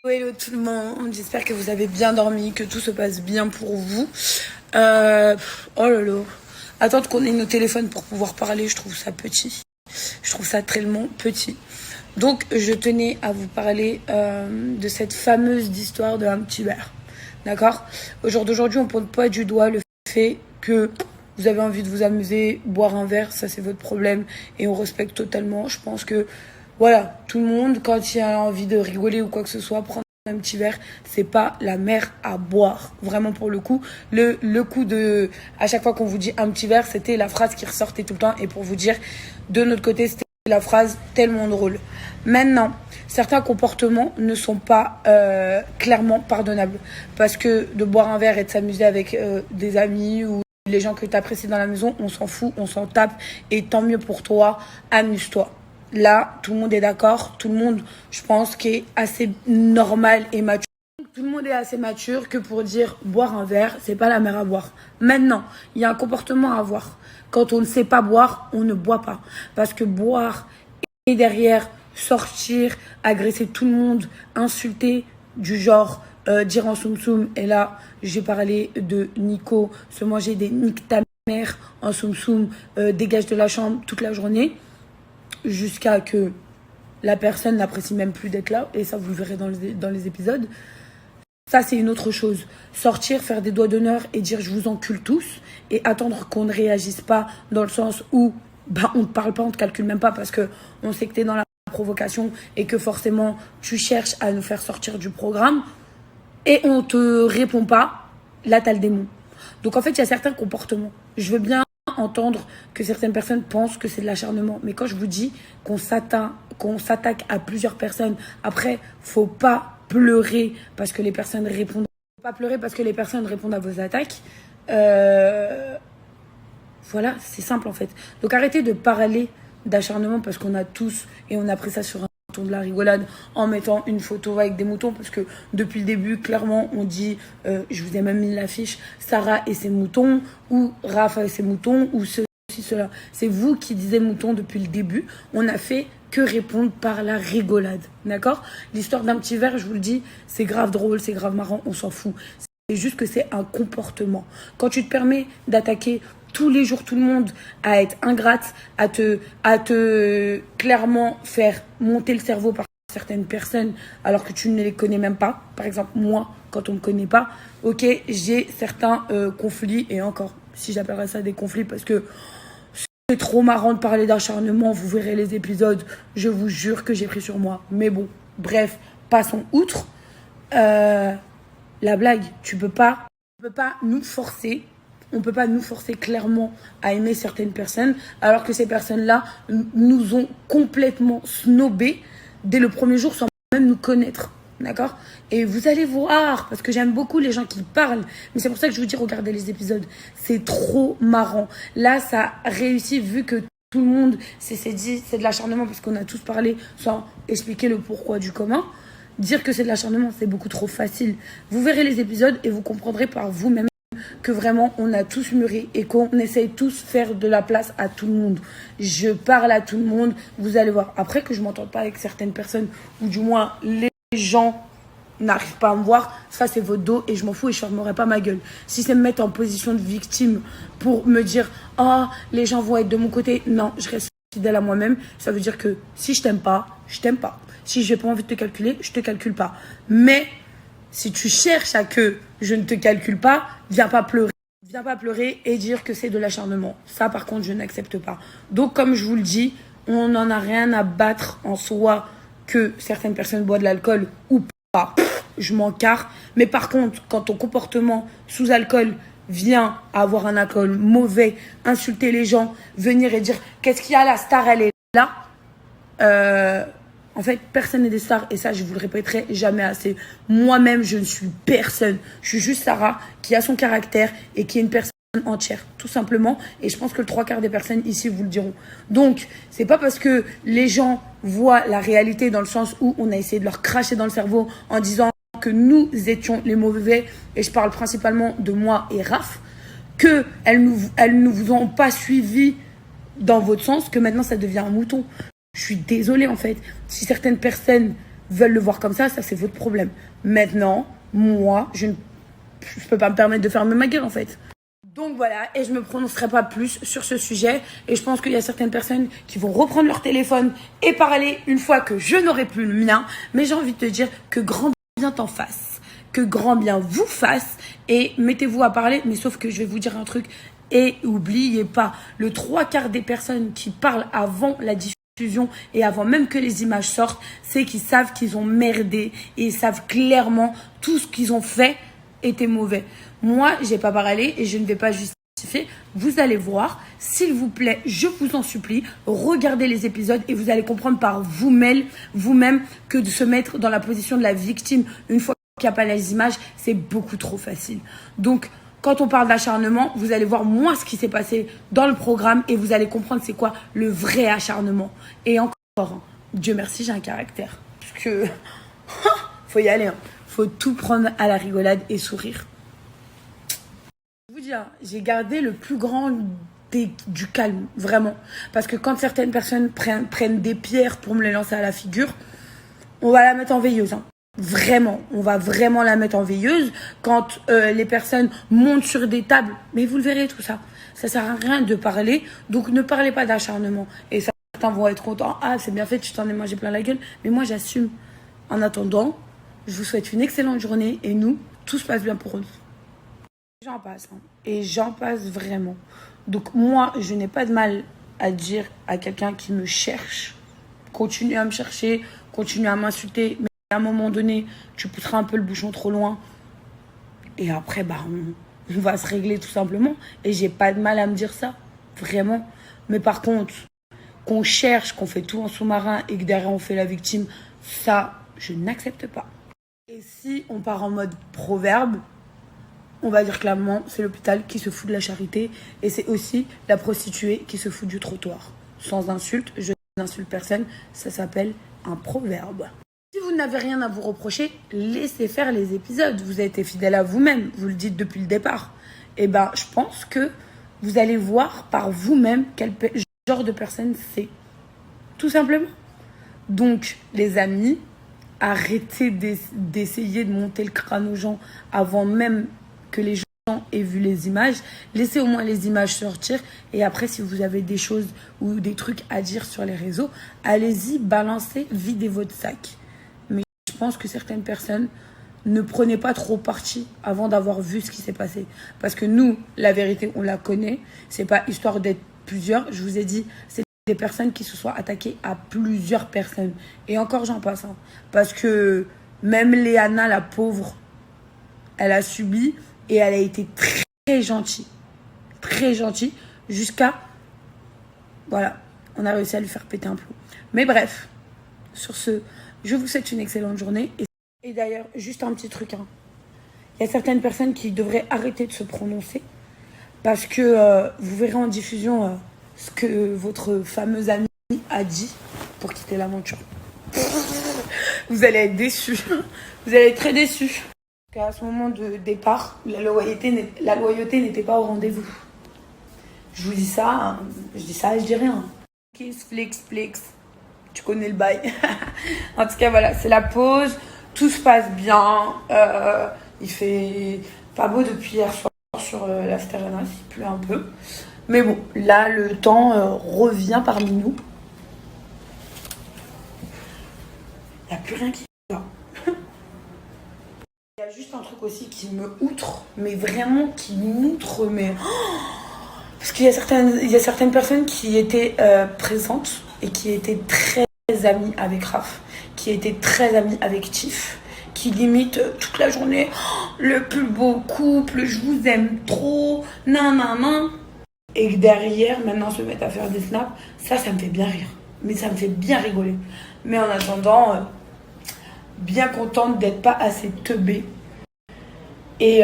Hello tout le monde, j'espère que vous avez bien dormi, que tout se passe bien pour vous. Oh là là, attendre qu'on ait nos téléphones pour pouvoir parler, je trouve ça petit. Je trouve ça tellement petit. Donc je tenais à vous parler de cette fameuse histoire de un petit verre. D'accord? Au jour d'aujourd'hui, on ne pointe pas du doigt le fait que vous avez envie de vous amuser, boire un verre, ça c'est votre problème et on respecte totalement. Je pense que voilà, tout le monde, quand il a envie de rigoler ou quoi que ce soit, prendre un petit verre, c'est pas la mer à boire. Vraiment pour le coup, le coup de, à chaque fois qu'on vous dit un petit verre, c'était la phrase qui ressortait tout le temps. Et pour vous dire, de notre côté, c'était la phrase tellement drôle. Maintenant, certains comportements ne sont pas clairement pardonnables. Parce que de boire un verre et de s'amuser avec des amis ou les gens que tu apprécies dans la maison, on s'en fout, on s'en tape. Et tant mieux pour toi, amuse-toi. Là, tout le monde est d'accord. Tout le monde, je pense, qui est assez normal et mature. Tout le monde est assez mature que pour dire boire un verre, c'est pas la mer à boire. Maintenant, il y a un comportement à avoir. Quand on ne sait pas boire, on ne boit pas. Parce que boire et derrière sortir, agresser tout le monde, insulter du genre dire en soum soum. Et là, j'ai parlé de Nico, se manger des nique ta mère en soum soum, dégage de la chambre toute la journée. Jusqu'à que la personne n'apprécie même plus d'être là, et ça vous le verrez dans les épisodes. Ça c'est une autre chose. Sortir, faire des doigts d'honneur et dire je vous encule tous, et attendre qu'on ne réagisse pas dans le sens où on ne parle pas, on ne te calcule même pas parce qu'on sait que tu es dans la provocation et que forcément tu cherches à nous faire sortir du programme et on ne te répond pas, là tu as le démon. Donc en fait il y a certains comportements. Je veux bien entendre que certaines personnes pensent que c'est de l'acharnement. Mais quand je vous dis qu'on s'attaque à plusieurs personnes, après, faut pas pleurer parce que les personnes répondent. Faut pas pleurer parce que les personnes répondent à vos attaques. Voilà, c'est simple en fait. Donc arrêtez de parler d'acharnement parce qu'on a tous, et on a pris ça sur un ton de la rigolade en mettant une photo avec des moutons, parce que depuis le début clairement on dit je vous ai même mis l'affiche Sarah et ses moutons ou Rafa et ses moutons ou cela. C'est vous qui disiez moutons depuis le début. On a fait que répondre par la rigolade, d'accord? L'histoire d'un petit verre, je vous le dis, c'est grave drôle, c'est grave marrant, on s'en fout. C'est juste que c'est un comportement. Quand tu te permets d'attaquer tous les jours tout le monde, à être ingrate, à te clairement faire monter le cerveau par certaines personnes alors que tu ne les connais même pas. Par exemple, moi, quand on ne me connaît pas, ok, j'ai certains conflits, et encore, si j'appellerais ça des conflits, parce que c'est trop marrant de parler d'acharnement, vous verrez les épisodes, je vous jure que j'ai pris sur moi. Mais bon, bref, passons outre. La blague, tu peux pas nous forcer. On ne peut pas nous forcer clairement à aimer certaines personnes, alors que ces personnes-là nous ont complètement snobés dès le premier jour sans même nous connaître. D'accord? Et vous allez voir, parce que j'aime beaucoup les gens qui parlent, mais c'est pour ça que je vous dis, regardez les épisodes. C'est trop marrant. Là, ça réussit vu que tout le monde s'est dit c'est de l'acharnement parce qu'on a tous parlé sans expliquer le pourquoi du comment. Dire que c'est de l'acharnement, c'est beaucoup trop facile. Vous verrez les épisodes et vous comprendrez par vous-même que vraiment on a tous mûri et qu'on essaye tous faire de la place à tout le monde. Je parle à tout le monde, vous allez voir. Après que je m'entende pas avec certaines personnes, ou du moins les gens n'arrivent pas à me voir, ça c'est votre dos et je m'en fous et je fermerai pas ma gueule. Si c'est me mettre en position de victime pour me dire oh les gens vont être de mon côté, non, je reste fidèle à moi-même. Ça veut dire que si je t'aime pas, je t'aime pas. Si j'ai pas envie de te calculer, je te calcule pas. Mais si tu cherches à que je ne te calcule pas, viens pas pleurer. Viens pas pleurer et dire que c'est de l'acharnement. Ça, par contre, je n'accepte pas. Donc, comme je vous le dis, on n'en a rien à battre en soi que certaines personnes boivent de l'alcool ou pas. Je m'en carre. Mais par contre, quand ton comportement sous alcool vient à avoir un alcool mauvais, insulter les gens, venir et dire qu'est-ce qu'il y a, la star, elle est là. En fait, personne n'est des stars et ça, je vous le répéterai jamais assez. Moi-même, je ne suis personne. Je suis juste Sarah qui a son caractère et qui est une personne entière, tout simplement. Et je pense que le 3/4 des personnes ici vous le diront. Donc, c'est pas parce que les gens voient la réalité dans le sens où on a essayé de leur cracher dans le cerveau en disant que nous étions les mauvais, et je parle principalement de moi et Raph, qu'elles ne vous ont pas suivi dans votre sens, que maintenant ça devient un mouton. Je suis désolée en fait. Si certaines personnes veulent le voir comme ça c'est votre problème. Maintenant, moi, je peux pas me permettre de fermer ma gueule en fait. Donc voilà, et je me prononcerai pas plus sur ce sujet. Et je pense qu'il y a certaines personnes qui vont reprendre leur téléphone et parler une fois que je n'aurai plus le mien. Mais j'ai envie de te dire que grand bien t'en fasse, que grand bien vous fasse. Et mettez-vous à parler, mais sauf que je vais vous dire un truc. Et n'oubliez pas, le 3/4 des personnes qui parlent avant la diffusion et avant même que les images sortent, c'est qu'ils savent qu'ils ont merdé et ils savent clairement tout ce qu'ils ont fait était mauvais. Moi, j'ai pas parlé et je ne vais pas justifier. Vous allez voir, s'il vous plaît, je vous en supplie, regardez les épisodes et vous allez comprendre par vous-même que de se mettre dans la position de la victime une fois qu'il n'y a pas les images, c'est beaucoup trop facile. Donc, quand on parle d'acharnement, vous allez voir moi ce qui s'est passé dans le programme et vous allez comprendre c'est quoi le vrai acharnement. Et encore, hein, Dieu merci, j'ai un caractère. Parce que, faut y aller, hein. Faut tout prendre à la rigolade et sourire. Je vous dis, hein, j'ai gardé le plus grand du calme, vraiment. Parce que quand certaines personnes prennent des pierres pour me les lancer à la figure, on va la mettre en veilleuse. Hein. Vraiment, on va vraiment la mettre en veilleuse. Quand les personnes montent sur des tables, mais vous le verrez tout ça. Ça sert à rien de parler, donc ne parlez pas d'acharnement. Et certains vont être contents. Ah, c'est bien fait, tu t'en es mangé plein la gueule. Mais moi, j'assume. En attendant, je vous souhaite une excellente journée et nous, tout se passe bien pour nous. J'en passe, hein. Et j'en passe vraiment. Donc moi, je n'ai pas de mal à dire à quelqu'un qui me cherche, continue à me chercher, continue à m'insulter, mais à un moment donné, tu pousseras un peu le bouchon trop loin. Et après, on va se régler tout simplement. Et j'ai pas de mal à me dire ça, vraiment. Mais par contre, qu'on cherche, qu'on fait tout en sous-marin et que derrière on fait la victime, ça, je n'accepte pas. Et si on part en mode proverbe, on va dire clairement, c'est l'hôpital qui se fout de la charité et c'est aussi la prostituée qui se fout du trottoir. Sans insulte, je n'insulte personne, ça s'appelle un proverbe. Si vous n'avez rien à vous reprocher, laissez faire les épisodes. Vous avez été fidèle à vous-même, vous le dites depuis le départ. Et je pense que vous allez voir par vous-même quel genre de personne c'est. Tout simplement. Donc, les amis, arrêtez d'essayer de monter le crâne aux gens avant même que les gens aient vu les images. Laissez au moins les images sortir. Et après, si vous avez des choses ou des trucs à dire sur les réseaux, allez-y, balancez, videz votre sac. Mais je pense que certaines personnes ne prenaient pas trop parti avant d'avoir vu ce qui s'est passé. Parce que nous, la vérité, on la connaît. C'est pas histoire d'être plusieurs. Je vous ai dit, c'est des personnes qui se soient attaquées à plusieurs personnes. Et encore, j'en passe. Hein. Parce que même Léana, la pauvre, elle a subi et elle a été très gentille. Très gentille. Jusqu'à... Voilà. On a réussi à lui faire péter un plomb. Mais bref. Sur ce, je vous souhaite une excellente journée. Et d'ailleurs, juste un petit truc. Hein. Il y a certaines personnes qui devraient arrêter de se prononcer. Parce que vous verrez en diffusion... ce que votre fameuse amie a dit pour quitter l'aventure. Vous allez être déçus. Vous allez être très déçus. À ce moment de départ, la loyauté n'était pas au rendez-vous. Je vous dis ça, hein. Je dis ça et je dis rien. Kiss, flex. Tu connais le bail. En tout cas, voilà, c'est la pause. Tout se passe bien. Il fait pas beau depuis hier soir sur la Sterana, il pleut un peu. Mais bon, là, le temps revient parmi nous. Il n'y a plus rien qui va. Il y a juste un truc aussi qui me outre, mais vraiment qui m'outre, mais... Parce qu'il y a certaines personnes qui étaient présentes et qui étaient très amies avec Raph, qui étaient très amies avec Tiff, qui limite toute la journée, le plus beau couple, je vous aime trop, nan. Et que derrière, maintenant, se mettent à faire des snaps, ça me fait bien rire. Mais ça me fait bien rigoler. Mais en attendant, bien contente d'être pas assez teubée et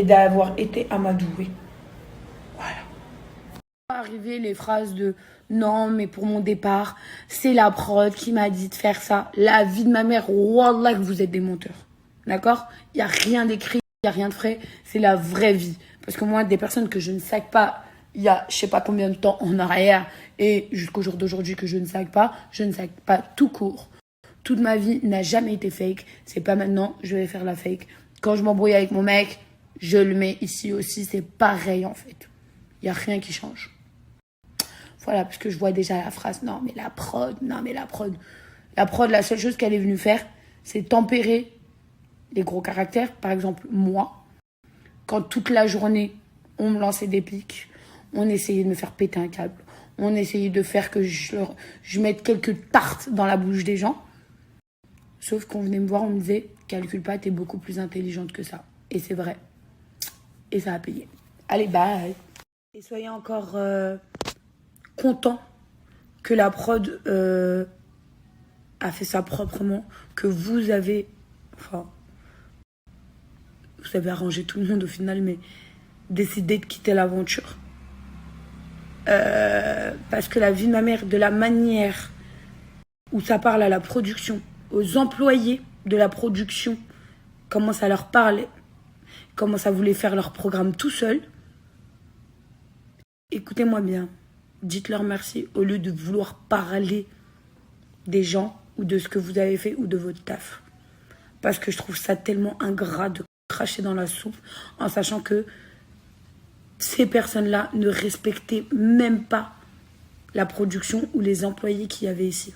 d'avoir été amadouée. Voilà. Arriver les phrases de « Non, mais pour mon départ, c'est la prod qui m'a dit de faire ça. » La vie de ma mère, wallah que vous êtes des menteurs. D'accord ? Il n'y a rien d'écrit, il n'y a rien de frais. C'est la vraie vie. Parce que moi, des personnes que je ne sac pas, il y a je sais pas combien de temps en arrière et jusqu'au jour d'aujourd'hui que je ne sac pas tout court. toute ma vie n'a jamais été fake. C'est pas maintenant, je vais faire la fake. Quand je m'embrouille avec mon mec, je le mets ici aussi. C'est pareil, en fait. Il n'y a rien qui change. Voilà, parce que je vois déjà la phrase. Non, mais la prod. La prod, la seule chose qu'elle est venue faire, c'est tempérer les gros caractères. Par exemple, moi, quand toute la journée, on me lançait des pics, on essayait de me faire péter un câble, on essayait de faire que je mette quelques tartes dans la bouche des gens. Sauf qu'on venait me voir, on me disait, calcule pas, t'es beaucoup plus intelligente que ça. Et c'est vrai. Et ça a payé. Allez, bye. Et soyez encore contents que la prod a fait ça proprement, que vous avez arrangé tout le monde au final, mais décidé de quitter l'aventure. Parce que la vie de ma mère, de la manière où ça parle à la production, aux employés de la production, comment ça leur parlait, comment ça voulait faire leur programme tout seul. Écoutez-moi bien, dites-leur merci au lieu de vouloir parler des gens ou de ce que vous avez fait ou de votre taf. Parce que je trouve ça tellement ingrat de cracher dans la soupe en sachant que ces personnes-là ne respectaient même pas la production ou les employés qu'il y avait ici.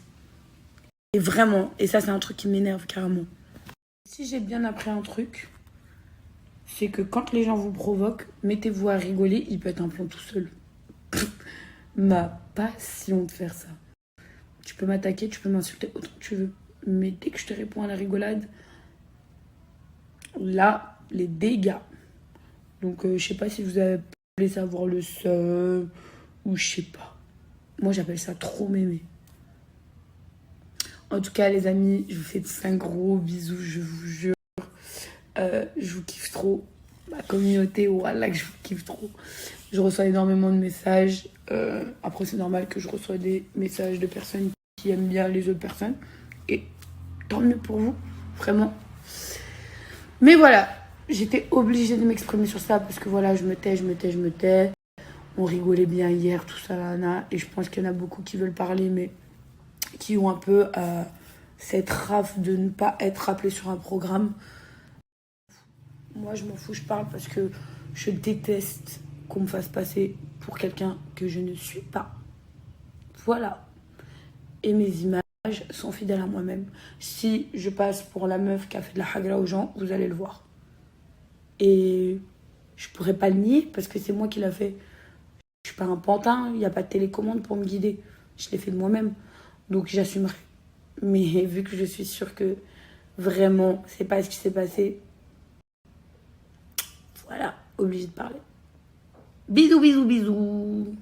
Et vraiment, et ça c'est un truc qui m'énerve carrément. Si j'ai bien appris un truc, c'est que quand les gens vous provoquent, mettez-vous à rigoler, il peut être un plan tout seul. Ma passion de faire ça. Tu peux m'attaquer, tu peux m'insulter autant que tu veux. Mais dès que je te réponds à la rigolade, là, les dégâts. Donc, je sais pas si vous avez appelé ça avoir le seum ou je sais pas. Moi, j'appelle ça trop m'aimer. En tout cas, les amis, je vous fais de 5 gros bisous, je vous jure. Je vous kiffe trop. Ma communauté, voilà que je vous kiffe trop. Je reçois énormément de messages. Après, c'est normal que je reçois des messages de personnes qui aiment bien les autres personnes. Et tant mieux pour vous, vraiment. Mais voilà, j'étais obligée de m'exprimer sur ça parce que voilà, je me tais. On rigolait bien hier, tout ça, là. Et je pense qu'il y en a beaucoup qui veulent parler, mais qui ont un peu cette rafle de ne pas être rappelés sur un programme. Moi, je m'en fous, je parle parce que je déteste qu'on me fasse passer pour quelqu'un que je ne suis pas. Voilà. Et mes images sont fidèles à moi-même. Si je passe pour la meuf qui a fait de la hagra aux gens, vous allez le voir. Et je pourrais pas le nier parce que c'est moi qui l'a fait. Je suis pas un pantin, il n'y a pas de télécommande pour me guider. Je l'ai fait de moi-même. Donc j'assumerai. Mais vu que je suis sûre que vraiment, c'est pas ce qui s'est passé, voilà, obligée de parler. Bisous, bisous, bisous.